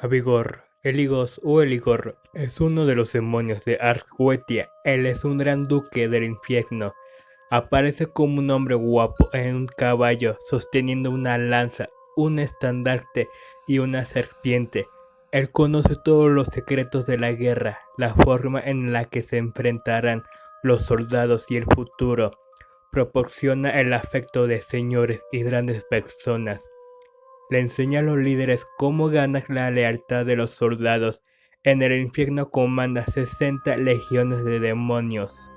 Abigor, Eligos o Eligor es uno de los demonios de Argüetia. Él es un gran duque del infierno. Aparece como un hombre guapo en un caballo, sosteniendo una lanza, un estandarte y una serpiente. Él conoce todos los secretos de la guerra, la forma en la que se enfrentarán los soldados y el futuro. Proporciona el afecto de señores y grandes personas. Le enseña a los líderes cómo ganar la lealtad de los soldados. En el infierno comanda 60 legiones de demonios.